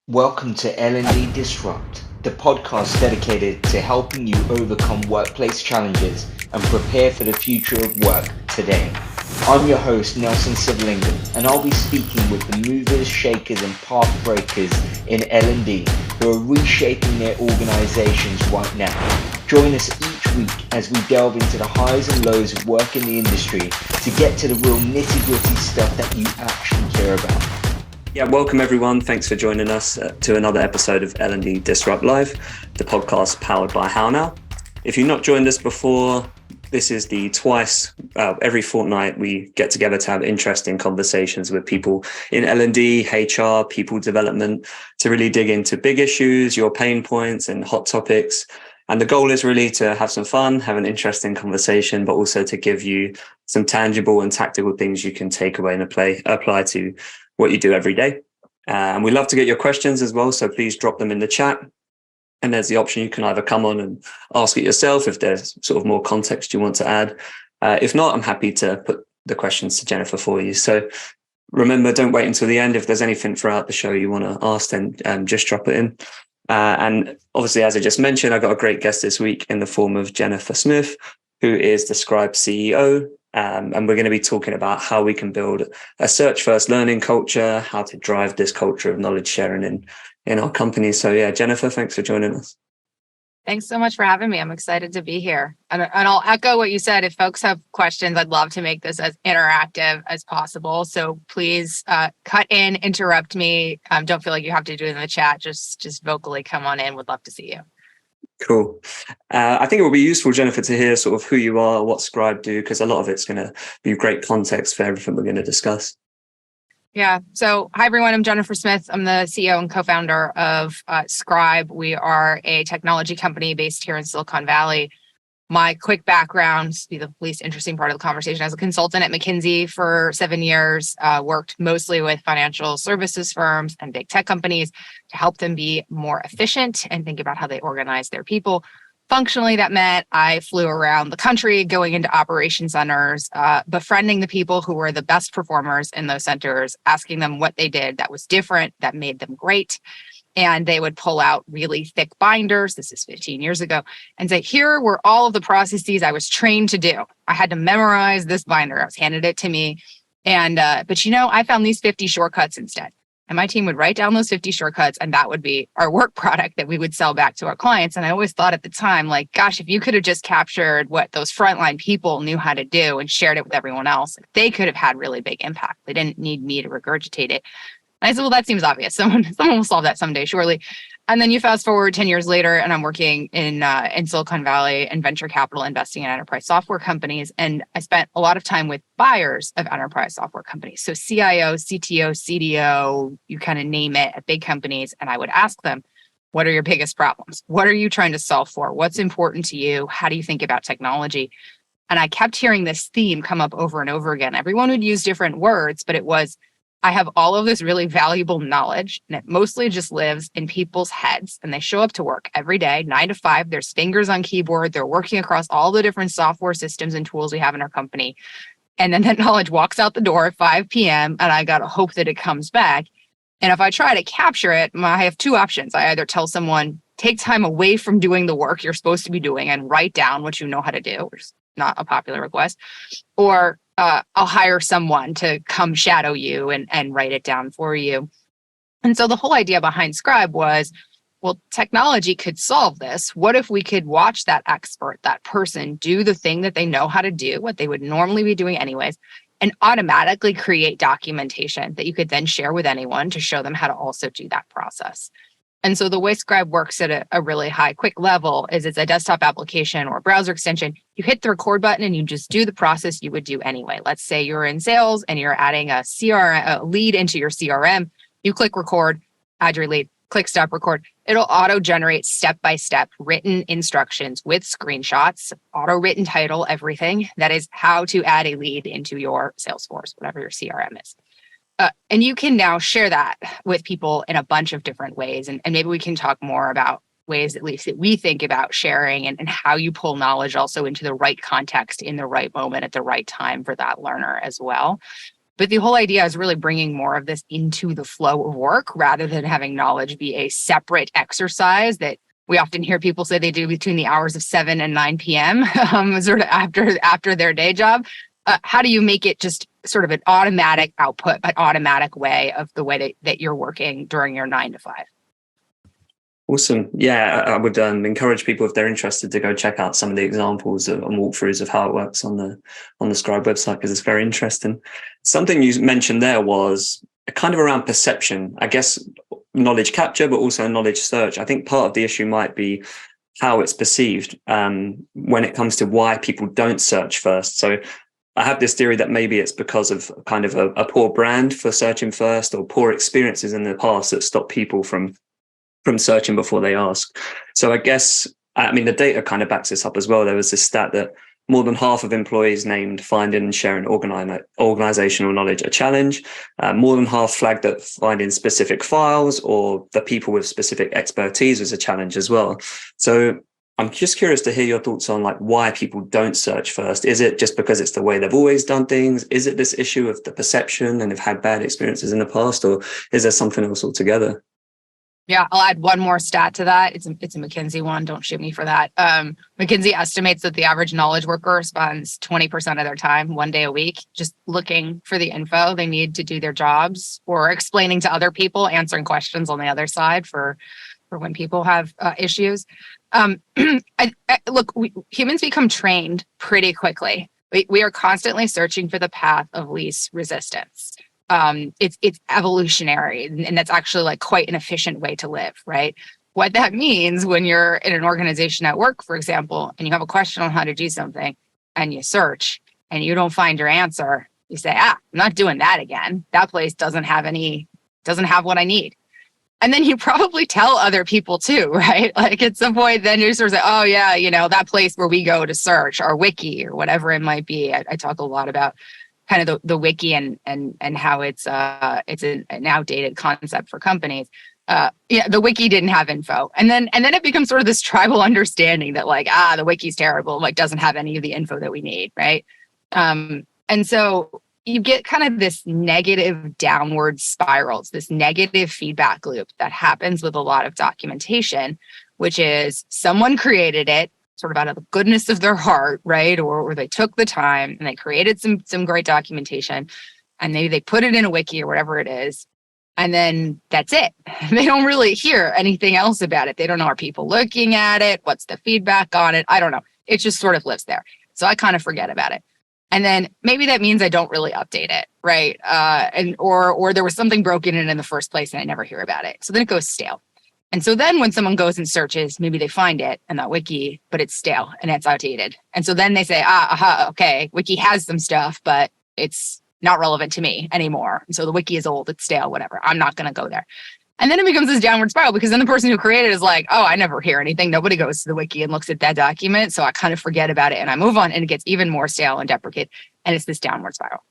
Welcome to L&D Disrupt, the podcast dedicated to helping you overcome workplace challenges and prepare for the future of work today. I'm your host, Nelson Sivalingam, and I'll be speaking with the movers, shakers, and path breakers in L&D who are reshaping their organizations right now. Join us each week as we delve into the highs and lows of work in the industry to get to the real nitty-gritty stuff that you actually care about. Yeah, welcome everyone. Thanks for joining us to another episode of L&D Disrupt Live, the podcast powered by How Now. If you've not joined us before, this is the every fortnight we get together to have interesting conversations with people in L&D, HR, people development, to really dig into big issues, your pain points and hot topics. And the goal is really to have some fun, have an interesting conversation, but also to give you some tangible and tactical things you can take away and apply to what you do every day. And we love to get your questions as well. So please drop them in the chat. And there's the option you can either come on and ask it yourself if there's sort of more context you want to add. If not, I'm happy to put the questions to Jennifer for you. So remember, don't wait until the end. If there's anything throughout the show you want to ask, then just drop it in. And obviously, as I just mentioned, I got a great guest this week in the form of Jennifer Smith, who is the Scribe CEO. And we're going to be talking about how we can build a search-first learning culture, how to drive this culture of knowledge sharing in our company. So yeah, Jennifer, thanks for joining us. Thanks so much for having me. I'm excited to be here. And I'll echo what you said. If folks have questions, I'd love to make this as interactive as possible. So please cut in, interrupt me. Don't feel like you have to do it in the chat. Just vocally come on in. Would love to see you. Cool. I think it will be useful, Jennifer, to hear sort of who you are, what Scribe do, because a lot of it's going to be great context for everything we're going to discuss. Yeah. So hi, everyone. I'm Jennifer Smith. I'm the CEO and co-founder of Scribe. We are a technology company based here in Silicon Valley. My quick background, to be the least interesting part of the conversation, as a consultant at McKinsey for 7 years, worked mostly with financial services firms and big tech companies to help them be more efficient and think about how they organize their people. Functionally, that meant I flew around the country, going into operation centers, befriending the people who were the best performers in those centers, asking them what they did that was different, that made them great. And they would pull out really thick binders, this is 15 years ago, and say, here were all of the processes I was trained to do. I had to memorize this binder. I was handed it to me. But I found these 50 shortcuts instead. And my team would write down those 50 shortcuts, and that would be our work product that we would sell back to our clients. And I always thought at the time, like, gosh, if you could have just captured what those frontline people knew how to do and shared it with everyone else, they could have had really big impact. They didn't need me to regurgitate it. And I said, well, that seems obvious. Someone will solve that someday, surely. And then you fast forward 10 years later, and I'm working in Silicon Valley and venture capital investing in enterprise software companies. And I spent a lot of time with buyers of enterprise software companies. So CIO, CTO, CDO, you kind of name it at big companies. And I would ask them, what are your biggest problems? What are you trying to solve for? What's important to you? How do you think about technology? And I kept hearing this theme come up over and over again. Everyone would use different words, but it was, I have all of this really valuable knowledge, and it mostly just lives in people's heads. And they show up to work every day, 9 to 5. There's fingers on keyboard. They're working across all the different software systems and tools we have in our company. And then that knowledge walks out the door at 5 p.m. and I got to hope that it comes back. And if I try to capture it, I have two options. I either tell someone, take time away from doing the work you're supposed to be doing and write down what you know how to do, which is not a popular request, or I'll hire someone to come shadow you and write it down for you. And so the whole idea behind Scribe was, well, technology could solve this. What if we could watch that expert, that person, do the thing that they know how to do, what they would normally be doing anyways, and automatically create documentation that you could then share with anyone to show them how to also do that process. And so the way Scribe works at a really high, quick level is it's a desktop application or a browser extension. You hit the record button and you just do the process you would do anyway. Let's say you're in sales and you're adding a lead into your CRM. You click record, add your lead, click stop record. It'll auto-generate step-by-step written instructions with screenshots, auto-written title, everything. That is how to add a lead into your Salesforce, whatever your CRM is. And you can now share that with people in a bunch of different ways. And maybe we can talk more about ways, at least, that we think about sharing and how you pull knowledge also into the right context in the right moment at the right time for that learner as well. But the whole idea is really bringing more of this into the flow of work rather than having knowledge be a separate exercise that we often hear people say they do between the hours of 7 and 9 p.m. Sort of after their day job. How do you make it just sort of an automatic output, an automatic way of the way that you're working during your 9 to 5? Awesome. Yeah, I would encourage people, if they're interested, to go check out some of the examples and walkthroughs of how it works on the Scribe website, because it's very interesting. Something you mentioned there was kind of around perception, I guess, knowledge capture, but also knowledge search. I think part of the issue might be how it's perceived when it comes to why people don't search first. So I have this theory that maybe it's because of kind of a poor brand for searching first, or poor experiences in the past that stop people from searching before they ask. So I guess, I mean, the data kind of backs this up as well. There was this stat that more than half of employees named finding and sharing organizational knowledge a challenge. More than half flagged that finding specific files or the people with specific expertise was a challenge as well. So I'm just curious to hear your thoughts on like why people don't search first. Is it just because it's the way they've always done things? Is it this issue of the perception and they've had bad experiences in the past, or is there something else altogether? Yeah, I'll add one more stat to that. It's a McKinsey one. Don't shoot me for that. McKinsey estimates that the average knowledge worker spends 20% of their time, 1 day a week, just looking for the info they need to do their jobs, or explaining to other people, answering questions on the other side for when people have issues. Look, humans become trained pretty quickly. We are constantly searching for the path of least resistance. It's evolutionary, and that's actually like quite an efficient way to live, right? What that means when you're in an organization at work, for example, and you have a question on how to do something and you search and you don't find your answer, you say, I'm not doing that again. That place doesn't have what I need. And then you probably tell other people too, right? Like at some point, then you're sort of say, oh yeah, that place where we go to search, our wiki or whatever it might be. I talk a lot about kind of the wiki and how it's an outdated concept for companies. The wiki didn't have info, and then it becomes sort of this tribal understanding that like the wiki's terrible, like doesn't have any of the info that we need, right? And so you get kind of this negative downward spirals, this negative feedback loop that happens with a lot of documentation, which is someone created it sort of out of the goodness of their heart, right? Or they took the time and they created some great documentation, and maybe they put it in a wiki or whatever it is. And then that's it. They don't really hear anything else about it. They don't know, are people looking at it? What's the feedback on it? I don't know. It just sort of lives there. So I kind of forget about it. And then maybe that means I don't really update it, right? Or there was something broken in the first place and I never hear about it. So then it goes stale. And so then when someone goes and searches, maybe they find it in that wiki, but it's stale and it's outdated. And so then they say, okay, wiki has some stuff, but it's not relevant to me anymore. And so the wiki is old, it's stale, whatever. I'm not going to go there. And then it becomes this downward spiral, because then the person who created it is like, I never hear anything. Nobody goes to the wiki and looks at that document. So I kind of forget about it and I move on, and it gets even more stale and deprecated. And it's this downward spiral.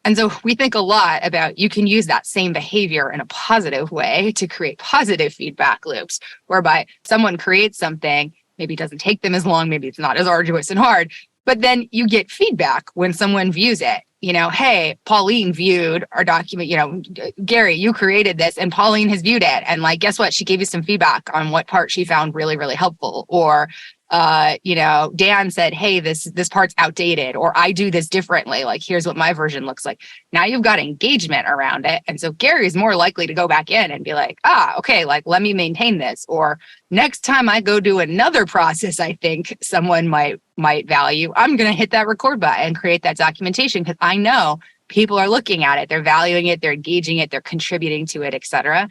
And so we think a lot about, you can use that same behavior in a positive way to create positive feedback loops, whereby someone creates something, maybe it doesn't take them as long, maybe it's not as arduous and hard, but then you get feedback when someone views it. Hey, Pauline viewed our document, Gary, you created this and Pauline has viewed it. And like, guess what? She gave you some feedback on what part she found really, really helpful. Or, Dan said, hey, this part's outdated, or I do this differently. Like, here's what my version looks like. Now you've got engagement around it. And so Gary's more likely to go back in and be like, okay, like, let me maintain this. Or next time I go do another process, I think someone might value, I'm going to hit that record button and create that documentation, because I know people are looking at it. They're valuing it. They're engaging it. They're contributing to it, et cetera.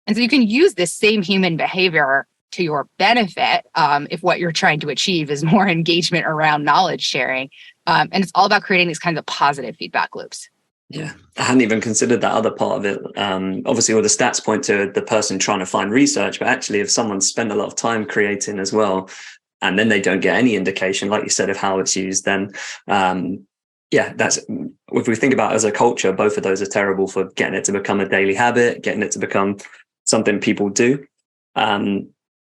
And so you can use this same human behavior to your benefit if what you're trying to achieve is more engagement around knowledge sharing. And it's all about creating these kinds of positive feedback loops. Yeah, I hadn't even considered that other part of it. Obviously, all the stats point to the person trying to find research, but actually if someone spent a lot of time creating as well, and then they don't get any indication, like you said, of how it's used, then that's, if we think about it as a culture, both of those are terrible for getting it to become a daily habit, getting it to become something people do.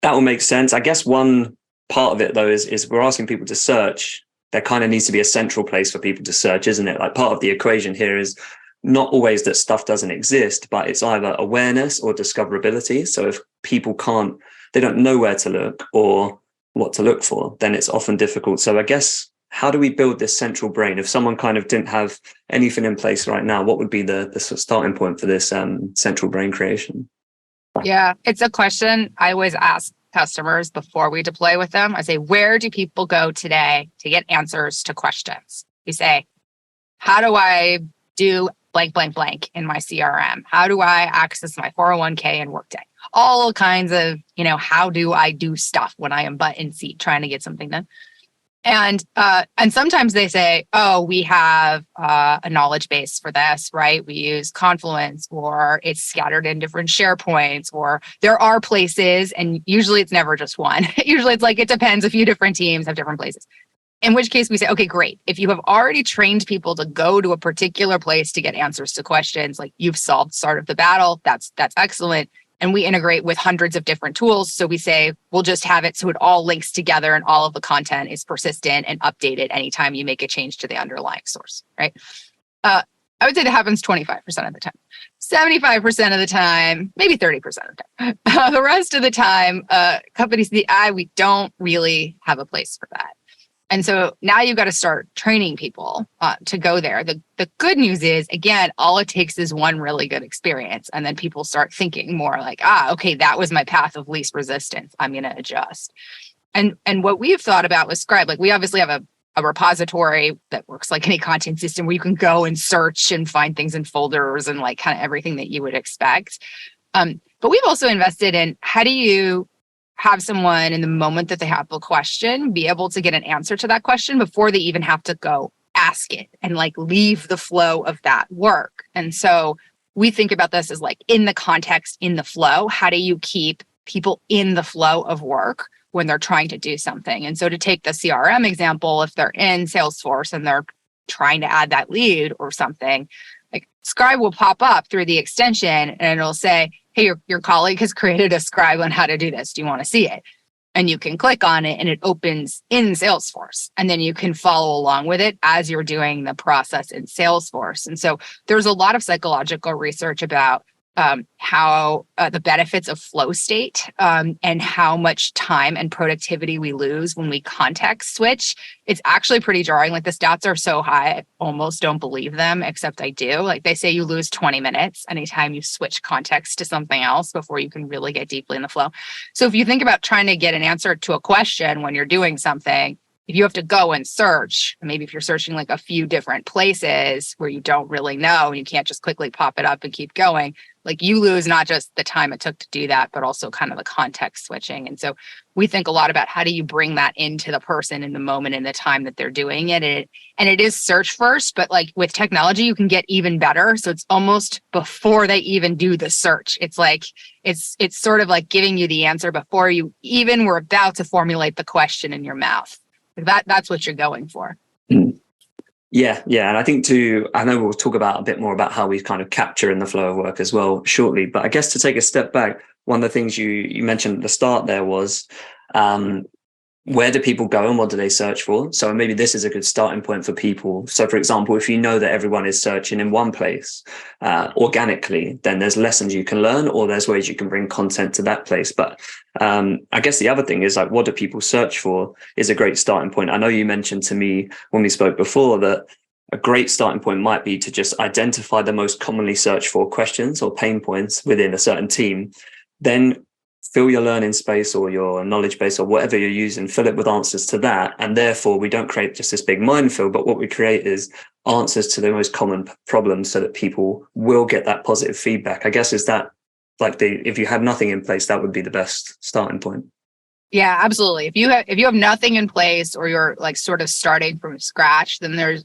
That will make sense. I guess one part of it, though, is we're asking people to search. There kind of needs to be a central place for people to search, isn't it? Like, part of the equation here is not always that stuff doesn't exist, but it's either awareness or discoverability. So if people they don't know where to look or what to look for, then it's often difficult. So I guess, how do we build this central brain? If someone kind of didn't have anything in place right now, what would be the sort of starting point for this central brain creation? Yeah, it's a question I always ask customers before we deploy with them. I say, where do people go today to get answers to questions? We say, how do I do blank, blank, blank in my CRM? How do I access my 401k and Workday? All kinds of, how do I do stuff when I am butt in seat trying to get something done? And sometimes they say, oh, we have a knowledge base for this, right? We use Confluence, or it's scattered in different SharePoints, or there are places, and usually it's never just one. Usually it's like, it depends. A few different teams have different places. In which case we say, okay, great. If you have already trained people to go to a particular place to get answers to questions, like you've solved sort of the battle, that's excellent. And we integrate with hundreds of different tools. So we say, we'll just have it so it all links together and all of the content is persistent and updated anytime you make a change to the underlying source, right? I would say that happens 25% of the time. 75% of the time, maybe 30% of the time. The rest of the time, companies, we don't really have a place for that. And so now you've got to start training people to go there. The good news is, again, all it takes is one really good experience. And then people start thinking more like, okay, that was my path of least resistance. I'm going to adjust. And what we've thought about with Scribe, like we obviously have a repository that works like any content system where you can go and search and find things in folders and like kind of everything that you would expect. But we've also invested in, how do you have someone in the moment that they have a question be able to get an answer to that question before they even have to go ask it and like leave the flow of that work. And so we think about this as like in the context, in the flow. How do you keep people in the flow of work when they're trying to do something? And so to take the CRM example, if they're in Salesforce and they're trying to add that lead or something, like Scribe will pop up through the extension and it'll say, hey, your colleague has created a scribe on how to do this. Do you want to see it? And you can click on it and it opens in Salesforce. And then you can follow along with it as you're doing the process in Salesforce. And so there's a lot of psychological research about how the benefits of flow state and how much time and productivity we lose when we context switch. It's actually pretty jarring. Like the stats are so high, I almost don't believe them, except I do. Like they say you lose 20 minutes anytime you switch context to something else before you can really get deeply in the flow. So if you think about trying to get an answer to a question when you're doing something, if you have to go and search, maybe if you're searching like a few different places where you don't really know and you can't just quickly pop it up and keep going, like you lose not just the time it took to do that, but also kind of the context switching. And so we think a lot about how do you bring that into the person in the moment and the time that they're doing it. And it is search first, but like with technology, you can get even better. So it's almost before they even do the search. It's like, it's sort of like giving you the answer before you even were about to formulate the question in your mouth. That's what you're going for. Yeah. And I think I know we'll talk about a bit more about how we kind of capture in the flow of work as well shortly. But I guess to take a step back, one of the things you mentioned at the start there was where do people go and what do they search for? So maybe this is a good starting point for people. So for example, if you know that everyone is searching in one place organically, then there's lessons you can learn or there's ways you can bring content to that place. But I guess the other thing is like, what do people search for is a great starting point. I know you mentioned to me when we spoke before that a great starting point might be to just identify the most commonly searched for questions or pain points within a certain team, then fill your learning space or your knowledge base or whatever you're using, fill it with answers to that. And therefore we don't create just this big minefield, but what we create is answers to the most common problems so that people will get that positive feedback. I guess is that like if you had nothing in place, that would be the best starting point. Yeah, absolutely. If you have nothing in place or you're like sort of starting from scratch, then there's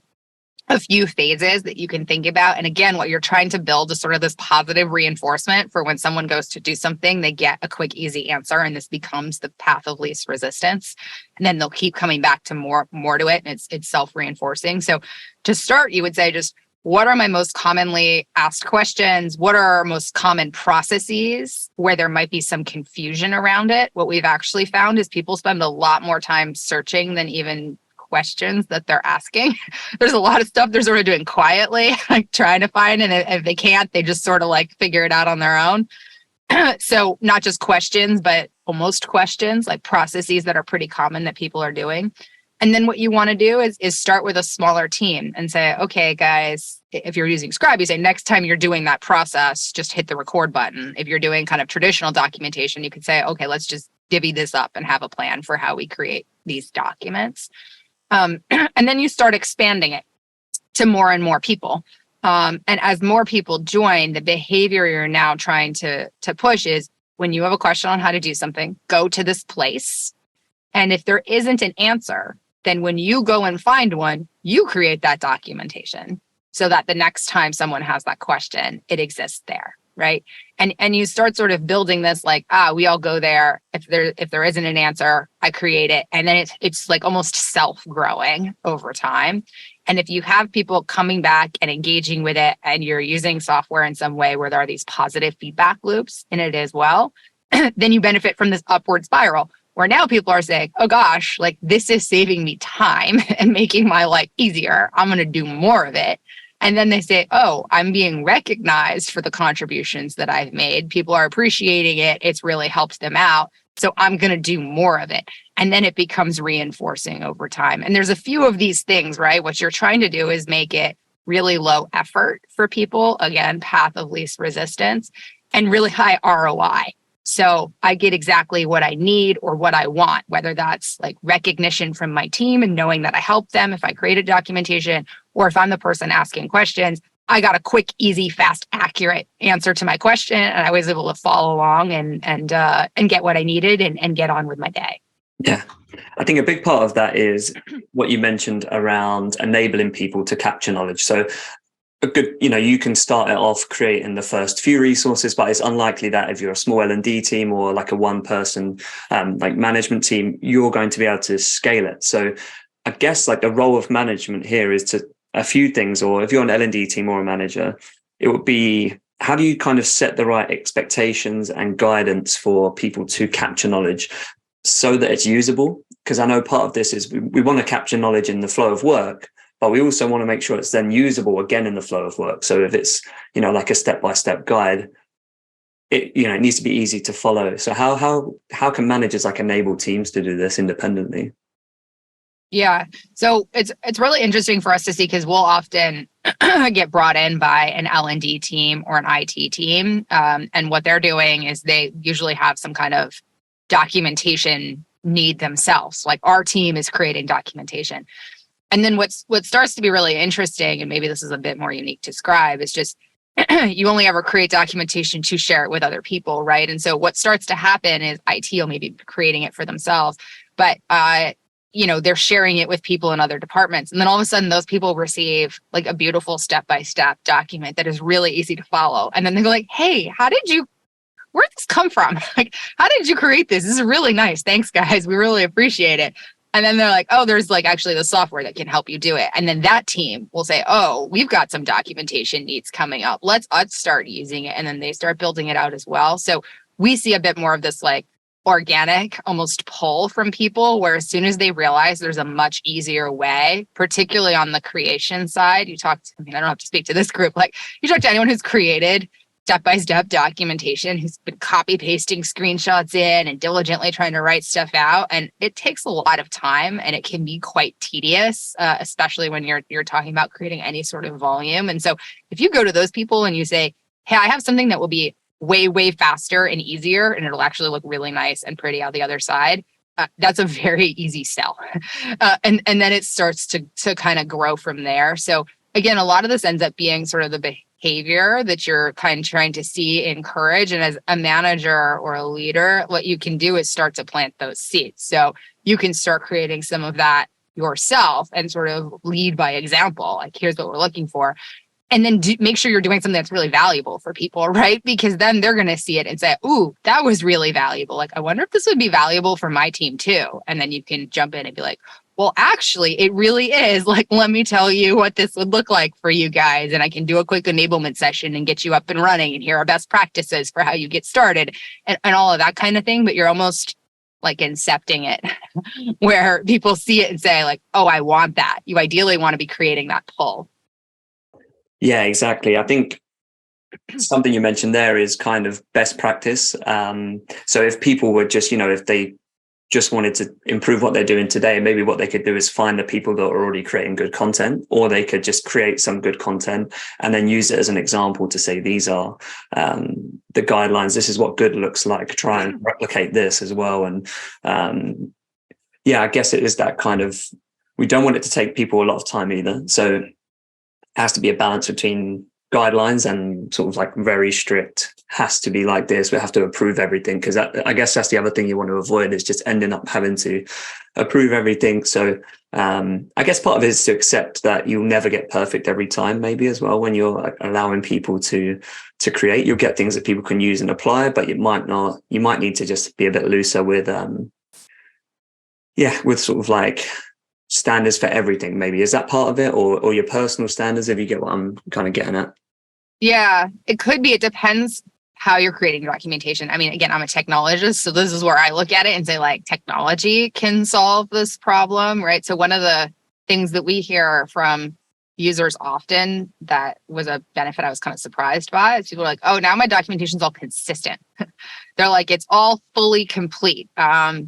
a few phases that you can think about. And again, what you're trying to build is sort of this positive reinforcement for when someone goes to do something, they get a quick, easy answer. And this becomes the path of least resistance. And then they'll keep coming back to more to it. And it's self-reinforcing. So to start, you would say just, what are my most commonly asked questions? What are our most common processes where there might be some confusion around it? What we've actually found is people spend a lot more time searching than even questions that they're asking. There's a lot of stuff they're sort of doing quietly, like trying to find, and if they can't, they just sort of like figure it out on their own. So not just questions, but almost questions, like processes that are pretty common that people are doing. And then what you want to do is start with a smaller team and say, okay, guys, if you're using Scribe, you say next time you're doing that process, just hit the record button. If you're doing kind of traditional documentation, you could say, okay, let's just divvy this up and have a plan for how we create these documents. And then you start expanding it to more and more people. And as more people join, the behavior you're now trying to push is when you have a question on how to do something, go to this place. And if there isn't an answer, then when you go and find one, you create that documentation so that the next time someone has that question, it exists there, right? And you start sort of building this like, we all go there. If there isn't an answer, I create it. And then it's like almost self-growing over time. And if you have people coming back and engaging with it, and you're using software in some way where there are these positive feedback loops in it as well, then you benefit from this upward spiral where now people are saying, oh gosh, like this is saving me time and making my life easier. I'm going to do more of it. And then they say, oh, I'm being recognized for the contributions that I've made. People are appreciating it. It's really helped them out. So I'm going to do more of it. And then it becomes reinforcing over time. And there's a few of these things, right? What you're trying to do is make it really low effort for people. Again, path of least resistance, and really high ROI. So I get exactly what I need or what I want, whether that's like recognition from my team and knowing that I helped them if I created documentation, or if I'm the person asking questions, I got a quick, easy, fast, accurate answer to my question. And I was able to follow along and get what I needed and get on with my day. Yeah. I think a big part of that is what you mentioned around enabling people to capture knowledge. So a good, you can start it off creating the first few resources, but it's unlikely that if you're a small L&D team or like a one person like management team, you're going to be able to scale it. So I guess like the role of management here is to a few things, or if you're an L&D team or a manager, it would be, how do you kind of set the right expectations and guidance for people to capture knowledge so that it's usable? Because I know part of this is we want to capture knowledge in the flow of work, but we also want to make sure it's then usable again in the flow of work. So if it's, like a step-by-step guide, it needs to be easy to follow. So how can managers like enable teams to do this independently? Yeah. So it's really interesting for us to see, because we'll often get brought in by an L&D team or an IT team. And what they're doing is they usually have some kind of documentation need themselves. Like our team is creating documentation. And then what starts to be really interesting, and maybe this is a bit more unique to Scribe, is just you only ever create documentation to share it with other people, right? And so what starts to happen is IT will maybe be creating it for themselves, but they're sharing it with people in other departments. And then all of a sudden those people receive like a beautiful step-by-step document that is really easy to follow. And then they go like, hey, where'd this come from? Like, how did you create this? This is really nice. Thanks, guys. We really appreciate it. And then they're like, oh, there's like actually the software that can help you do it. And then that team will say, oh, we've got some documentation needs coming up. Let's start using it. And then they start building it out as well. So we see a bit more of this like organic, almost pull from people, where as soon as they realize there's a much easier way, particularly on the creation side, I don't have to speak to this group, like you talk to anyone who's created step-by-step documentation, who's been copy pasting screenshots in and diligently trying to write stuff out. And it takes a lot of time and it can be quite tedious, especially when you're talking about creating any sort of volume. And so if you go to those people and you say, hey, I have something that will be way, way faster and easier, and it'll actually look really nice and pretty on the other side, that's a very easy sell. And then it starts to kind of grow from there. So again, a lot of this ends up being sort of the behavior that you're kind of trying to see, encourage. And as a manager or a leader, what you can do is start to plant those seeds. So you can start creating some of that yourself and sort of lead by example. Like, here's what we're looking for. And then make sure you're doing something that's really valuable for people, right? Because then they're going to see it and say, ooh, that was really valuable. Like, I wonder if this would be valuable for my team too. And then you can jump in and be like, well, actually, it really is. Like, let me tell you what this would look like for you guys. And I can do a quick enablement session and get you up and running. And here are best practices for how you get started and all of that kind of thing. But you're almost like incepting it, where people see it and say like, oh, I want that. You ideally want to be creating that pull. Yeah, exactly. I think something you mentioned there is kind of best practice. So if people were just, if they just wanted to improve what they're doing today, maybe what they could do is find the people that are already creating good content, or they could just create some good content and then use it as an example to say, these are the guidelines. This is what good looks like. Try and replicate this as well. And I guess it is that kind of, we don't want it to take people a lot of time either. So it has to be a balance between guidelines and sort of like very strict, has to be like this, we have to approve everything, because I guess that's the other thing you want to avoid, is just ending up having to approve everything. So I guess part of it is to accept that you'll never get perfect every time, maybe as well. When you're allowing people to create, you'll get things that people can use and apply, but you might not. You might need to just be a bit looser with with sort of like standards for everything. Maybe is that part of it, or your personal standards, if you get what I'm kind of getting at? Yeah, it could be. It depends how you're creating documentation. I mean, again, I'm a technologist, so this is where I look at it and say, like, technology can solve this problem, right? So one of the things that we hear from users often that was a benefit I was kind of surprised by is people are like, oh, now my documentation's all consistent. They're like, it's all fully complete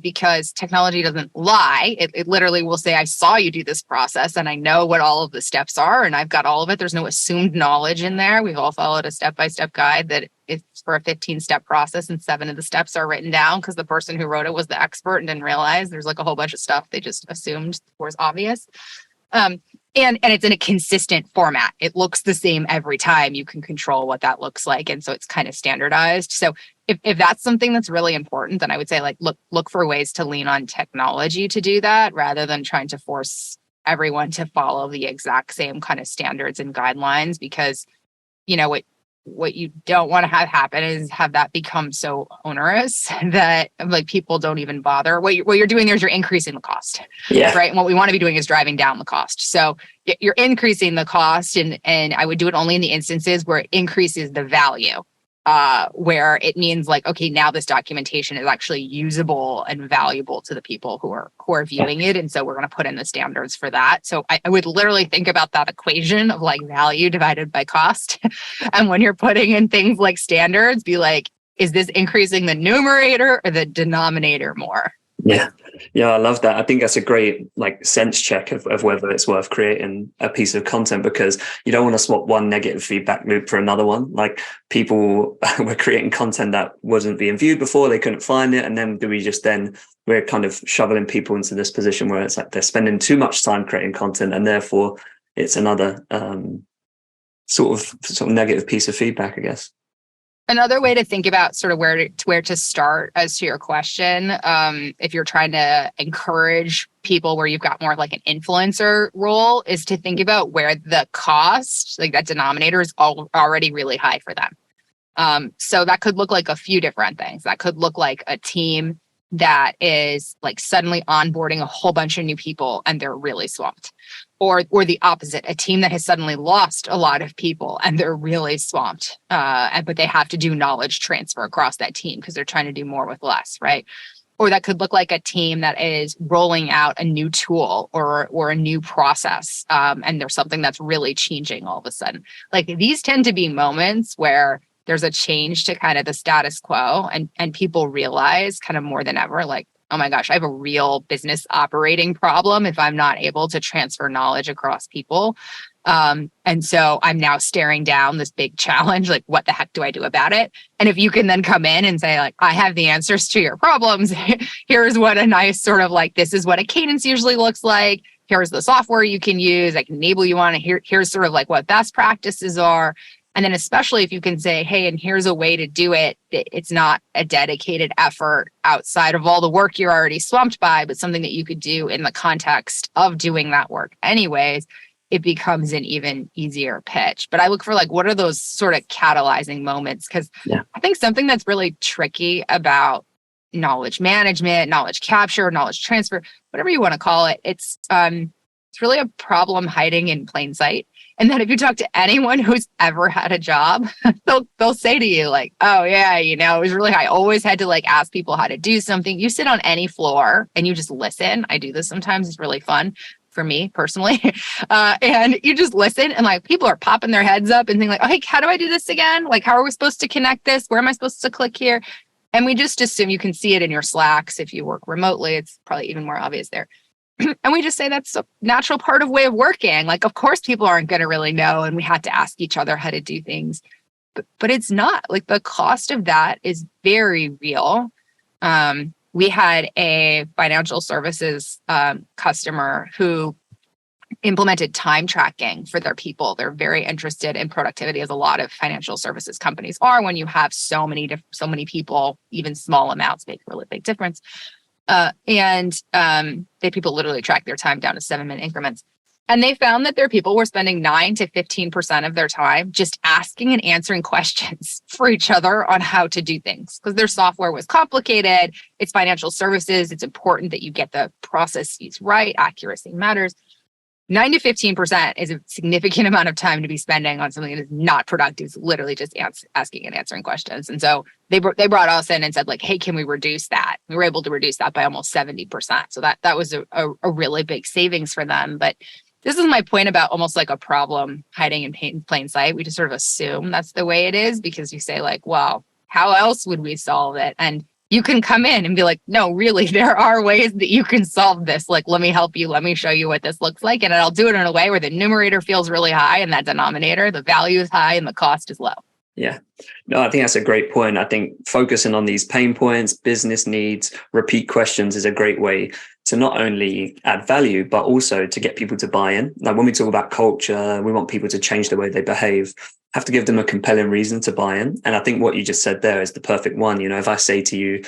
because technology doesn't lie. It literally will say, I saw you do this process and I know what all of the steps are and I've got all of it. There's no assumed knowledge in there. We've all followed a step-by-step guide that it's for a 15-step process and 7 of the steps are written down because the person who wrote it was the expert and didn't realize there's like a whole bunch of stuff they just assumed was obvious. And it's in a consistent format. It looks the same every time. You can control what that looks like. And so it's kind of standardized. So if that's something that's really important, then I would say like look for ways to lean on technology to do that rather than trying to force everyone to follow the exact same kind of standards and guidelines, because what you don't want to have happen is have that become so onerous that like people don't even bother. What you're doing there is you're increasing the cost, right? And what we want to be doing is driving down the cost. So you're increasing the cost, and I would do it only in the instances where it increases the value, where it means like, okay, now this documentation is actually usable and valuable to the people who are viewing it. And so we're going to put in the standards for that. So I would literally think about that equation of like value divided by cost. And when you're putting in things like standards, be like, is this increasing the numerator or the denominator more? Yeah, I love that. I think that's a great like sense check of whether it's worth creating a piece of content, because you don't want to swap one negative feedback loop for another one. Like people were creating content that wasn't being viewed before, they couldn't find it. And then we're kind of shoveling people into this position where it's like they're spending too much time creating content, and therefore it's another sort of negative piece of feedback, I guess. Another way to think about sort of where to start as to your question, if you're trying to encourage people where you've got more like an influencer role, is to think about where the cost, like that denominator, is already really high for them. So that could look like a few different things. That could look like a team that is like suddenly onboarding a whole bunch of new people and they're really swamped. Or the opposite, a team that has suddenly lost a lot of people and they're really swamped, but they have to do knowledge transfer across that team because they're trying to do more with less, right? Or that could look like a team that is rolling out a new tool or a new process, and there's something that's really changing all of a sudden. Like these tend to be moments where there's a change to kind of the status quo, and people realize kind of more than ever, like, oh my gosh, I have a real business operating problem if I'm not able to transfer knowledge across people. And so I'm now staring down this big challenge, like what the heck do I do about it? And if you can then come in and say like, I have the answers to your problems. Here's what a nice sort of like, this is what a cadence usually looks like. Here's the software you can use. I can enable you on it. Here's sort of like what best practices are. And then especially if you can say, hey, and here's a way to do it. It's not a dedicated effort outside of all the work you're already swamped by, but something that you could do in the context of doing that work anyways, it becomes an even easier pitch. But I look for like, what are those sort of catalyzing moments? Because I think something that's really tricky about knowledge management, knowledge capture, knowledge transfer, whatever you want to call it, it's really a problem hiding in plain sight. And then if you talk to anyone who's ever had a job, they'll say to you like, oh yeah, it was really high. I always had to like ask people how to do something. You sit on any floor and you just listen. I do this sometimes. It's really fun for me personally. And you just listen and like people are popping their heads up and thinking like, oh, hey, how do I do this again? Like, how are we supposed to connect this? Where am I supposed to click here? And we just assume you can see it in your Slacks. If you work remotely, it's probably even more obvious there. And we just say that's a natural part of way of working. Like, of course, people aren't going to really know. And we had to ask each other how to do things. But it's not like the cost of that is very real. We had a financial services customer who implemented time tracking for their people. They're very interested in productivity, as a lot of financial services companies are. When you have so many people, even small amounts make a really big difference. They people literally track their time down to 7-minute increments. And they found that their people were spending 9 to 15% of their time just asking and answering questions for each other on how to do things, because their software was complicated. It's financial services. It's important that you get the processes right. Accuracy matters. 9 to 15% is a significant amount of time to be spending on something that is not productive. It's literally just asking and answering questions. And so they brought us in and said like, hey, can we reduce that? We were able to reduce that by almost 70%. So that was a really big savings for them. But this is my point about almost like a problem hiding in plain sight. We just sort of assume that's the way it is because you say like, well, how else would we solve it? And you can come in and be like, no, really, there are ways that you can solve this. Like, let me help you. Let me show you what this looks like. And I'll do it in a way where the numerator feels really high and that denominator, the value is high and the cost is low. Yeah. No, I think that's a great point. I think focusing on these pain points, business needs, repeat questions is a great way to not only add value, but also to get people to buy in. Like when we talk about culture, we want people to change the way they behave, have to give them a compelling reason to buy in. And I think what you just said there is the perfect one. If I say to you,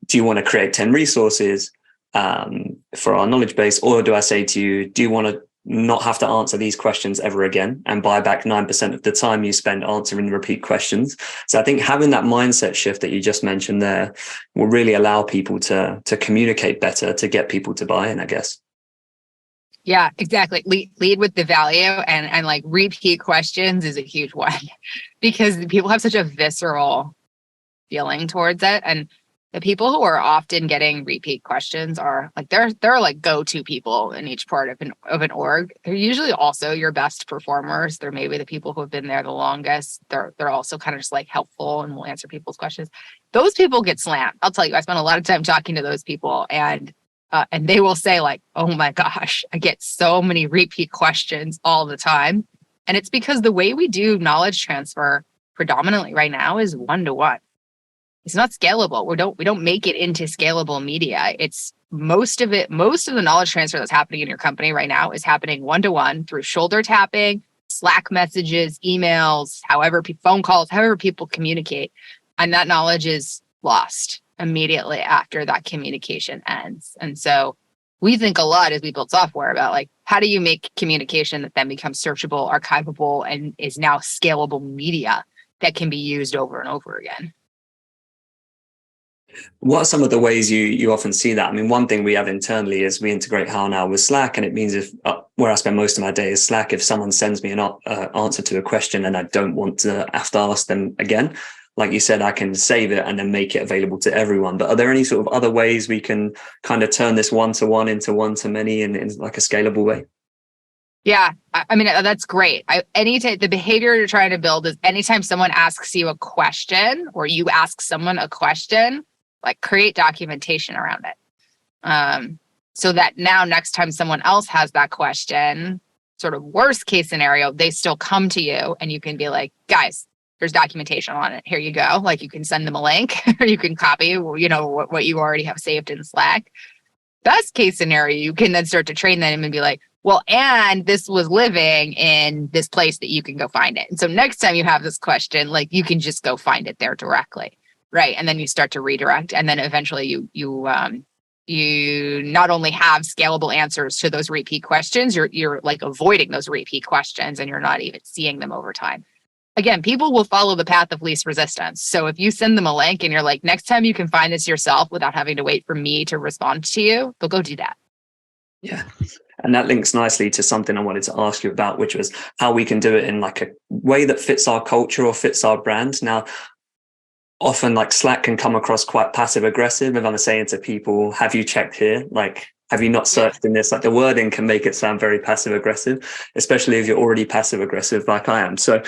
do you want to create 10 resources for our knowledge base? Or do I say to you, do you want to not have to answer these questions ever again and buy back 9% of the time you spend answering repeat questions? So I think having that mindset shift that you just mentioned there will really allow people to communicate better, to get people to buy in, I guess. Yeah, exactly. Lead with the value and like repeat questions is a huge one because people have such a visceral feeling towards it. And the people who are often getting repeat questions are like, they're like go-to people in each part of an org. They're usually also your best performers. They're maybe the people who have been there the longest. They're also kind of just like helpful and will answer people's questions. Those people get slammed. I'll tell you, I spent a lot of time talking to those people and they will say like, oh my gosh, I get so many repeat questions all the time. And it's because the way we do knowledge transfer predominantly right now is one-to-one. It's not scalable. We don't make it into scalable media. It's most of the knowledge transfer that's happening in your company right now is happening one-to-one through shoulder tapping, Slack messages, emails, phone calls, however people communicate. And that knowledge is lost immediately after that communication ends. And so we think a lot as we build software about like, how do you make communication that then becomes searchable, archivable, and is now scalable media that can be used over and over again? What are some of the ways you often see that? I mean, one thing we have internally is we integrate How Now with Slack, and it means if where I spend most of my day is Slack. If someone sends me an answer to a question and I don't want to have to ask them again, like you said, I can save it and then make it available to everyone. But are there any sort of other ways we can kind of turn this one-to-one into one-to-many in like a scalable way? Yeah, I mean, that's great. The behavior you're trying to build is anytime someone asks you a question or you ask someone a question, like create documentation around it. So that now next time someone else has that question, sort of worst case scenario, they still come to you and you can be like, guys, there's documentation on it. Here you go. Like you can send them a link or you can copy, what you already have saved in Slack. Best case scenario, you can then start to train them and be like, well, and this was living in this place that you can go find it. And so next time you have this question, like you can just go find it there directly. Right. And then you start to redirect. And then eventually you not only have scalable answers to those repeat questions, you're like avoiding those repeat questions and you're not even seeing them over time. Again, people will follow the path of least resistance. So if you send them a link and you're like, next time you can find this yourself without having to wait for me to respond to you, they'll go do that. Yeah. And that links nicely to something I wanted to ask you about, which was how we can do it in like a way that fits our culture or fits our brand. Now, often like Slack can come across quite passive aggressive. If I'm saying to people, have you checked here? Like, have you not searched in this? Like the wording can make it sound very passive aggressive, especially if you're already passive aggressive like I am. So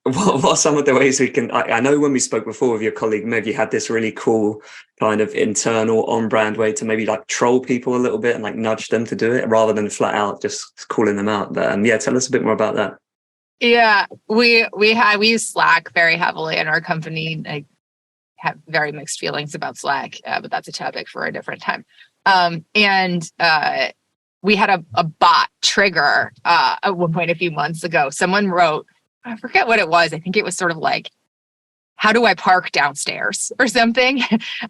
what are some of the ways we can, I know when we spoke before with your colleague, Meg, you had this really cool kind of internal on-brand way to maybe like troll people a little bit and like nudge them to do it rather than flat out just calling them out. But yeah, tell us a bit more about that. Yeah, we use Slack very heavily in our company. I have very mixed feelings about Slack, but that's a topic for a different time. We had a bot trigger at one point a few months ago. Someone wrote, I forget what it was. I think it was sort of like, how do I park downstairs or something?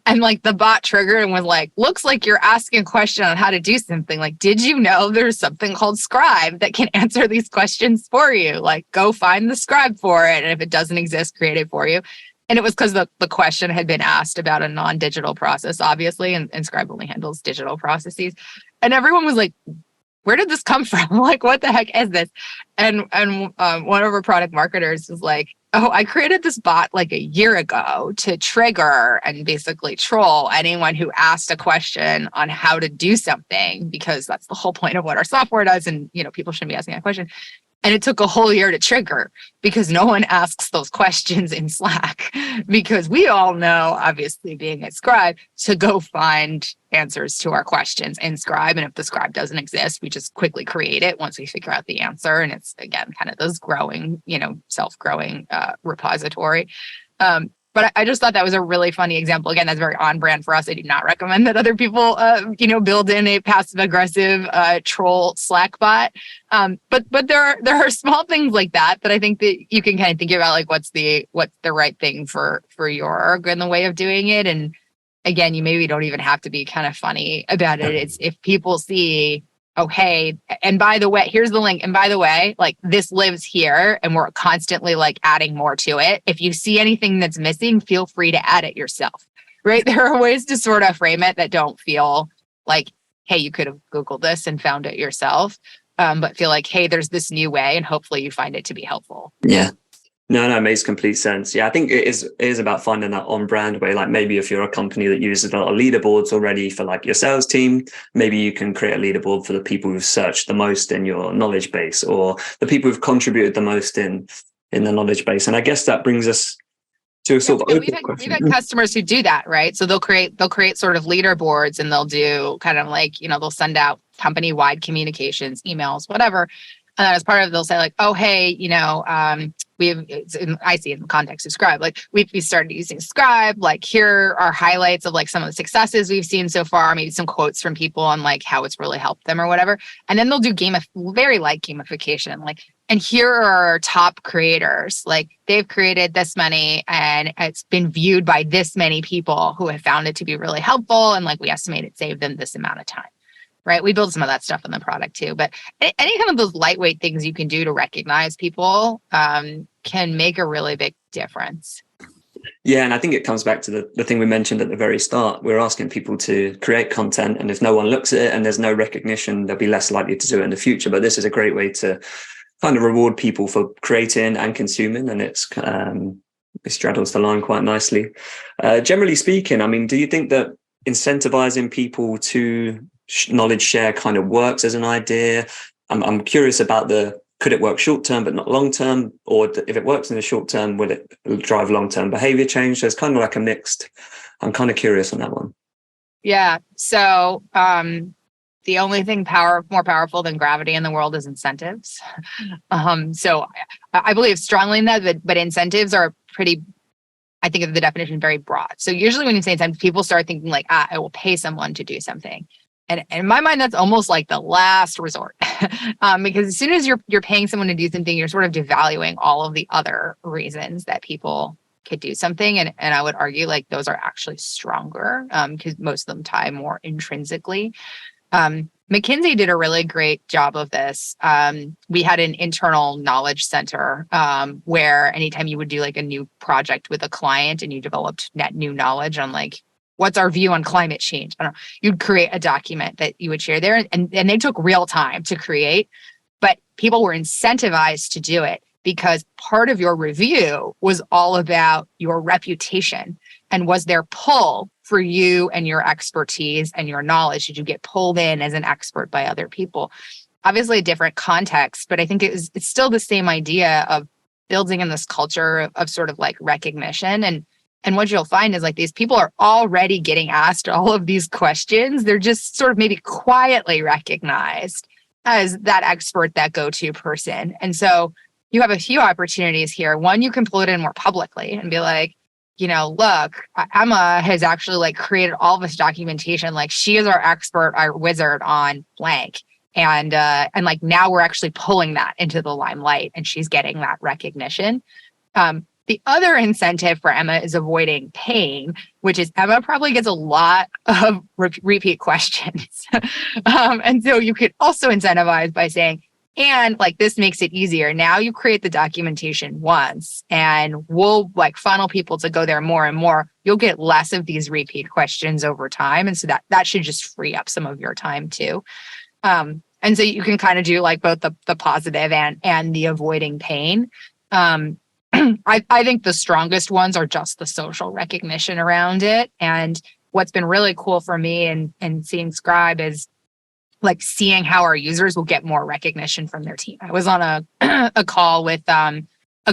And like the bot triggered and was like, looks like you're asking a question on how to do something. Like, did you know there's something called Scribe that can answer these questions for you? Like, go find the Scribe for it. And if it doesn't exist, create it for you. And it was because the question had been asked about a non-digital process, obviously, and Scribe only handles digital processes. And everyone was like, where did this come from? Like, what the heck is this? And one of our product marketers was like, oh, I created this bot like a year ago to trigger and basically troll anyone who asked a question on how to do something, because that's the whole point of what our software does. And, people shouldn't be asking that question. And it took a whole year to trigger because no one asks those questions in Slack, because we all know, obviously being at Scribe, to go find answers to our questions in Scribe. And if the Scribe doesn't exist, we just quickly create it once we figure out the answer. And it's, again, kind of those growing, self-growing repository. But I just thought that was a really funny example. Again, that's very on brand for us. I do not recommend that other people, build in a passive aggressive troll Slack bot. But there are small things like that I think that you can kind of think about, like what's the right thing for your org and the way of doing it. And again, you maybe don't even have to be kind of funny about it. It's if people see, oh, hey, and by the way, here's the link. And by the way, like this lives here and we're constantly like adding more to it. If you see anything that's missing, feel free to add it yourself, right? There are ways to sort of frame it that don't feel like, hey, you could have Googled this and found it yourself, but feel like, hey, there's this new way and hopefully you find it to be helpful. Yeah. No, it makes complete sense. Yeah, I think it is about finding that on-brand way. Like maybe if you're a company that uses a lot of leaderboards already for like your sales team, maybe you can create a leaderboard for the people who've searched the most in your knowledge base, or the people who've contributed the most in the knowledge base. And I guess that brings us to a sort of open question. We've had customers who do that, right? So they'll create sort of leaderboards, and they'll do kind of like, they'll send out company-wide communications, emails, whatever. And then as part of it, they'll say like, oh, hey, I see it in the context of Scribe. Like we started using Scribe. Like here are highlights of like some of the successes we've seen so far. Maybe some quotes from people on like how it's really helped them or whatever. And then they'll do very light gamification. Like, and here are our top creators. Like they've created this many, and it's been viewed by this many people who have found it to be really helpful. And like we estimate it saved them this amount of time. Right. We build some of that stuff in the product too. But any kind of those lightweight things you can do to recognize people can make a really big difference. Yeah. And I think it comes back to the thing we mentioned at the very start. We're asking people to create content. And if no one looks at it and there's no recognition, they'll be less likely to do it in the future. But this is a great way to kind of reward people for creating and consuming. And it straddles the line quite nicely. Generally speaking, I mean, do you think that incentivizing people to knowledge share kind of works as an idea? I'm curious about could it work short term but not long term, or if it works in the short term, will it drive long term behavior change? There's kind of like a mixed. I'm kind of curious on that one. Yeah. So the only thing more powerful than gravity in the world is incentives. So I believe strongly in that, but incentives are pretty. I think of the definition very broad. So usually when you say incentives, people start thinking like, I will pay someone to do something. And in my mind, that's almost like the last resort, because as soon as you're paying someone to do something, you're sort of devaluing all of the other reasons that people could do something. And I would argue like those are actually stronger because most of them tie more intrinsically. McKinsey did a really great job of this. We had an internal knowledge center where anytime you would do like a new project with a client and you developed net new knowledge on like what's our view on climate change? I don't know. You'd create a document that you would share there. And they took real time to create, but people were incentivized to do it because part of your review was all about your reputation. And was there pull for you and your expertise and your knowledge? Did you get pulled in as an expert by other people? Obviously a different context, but I think it's still the same idea of building in this culture of sort of like recognition. And what you'll find is like these people are already getting asked all of these questions. They're just sort of maybe quietly recognized as that expert, that go-to person. And so you have a few opportunities here. One, you can pull it in more publicly and be like, look, Emma has actually like created all this documentation. Like she is our expert, our wizard on blank. And like now we're actually pulling that into the limelight and she's getting that recognition. The other incentive for Emma is avoiding pain, which is Emma probably gets a lot of repeat questions. And so you could also incentivize by saying, and like this makes it easier. Now you create the documentation once and we'll like funnel people to go there more and more. You'll get less of these repeat questions over time. And so that should just free up some of your time too. And so you can kind of do like both the positive and the avoiding pain. I think the strongest ones are just the social recognition around it. And what's been really cool for me and seeing Scribe is like seeing how our users will get more recognition from their team. I was on a call with a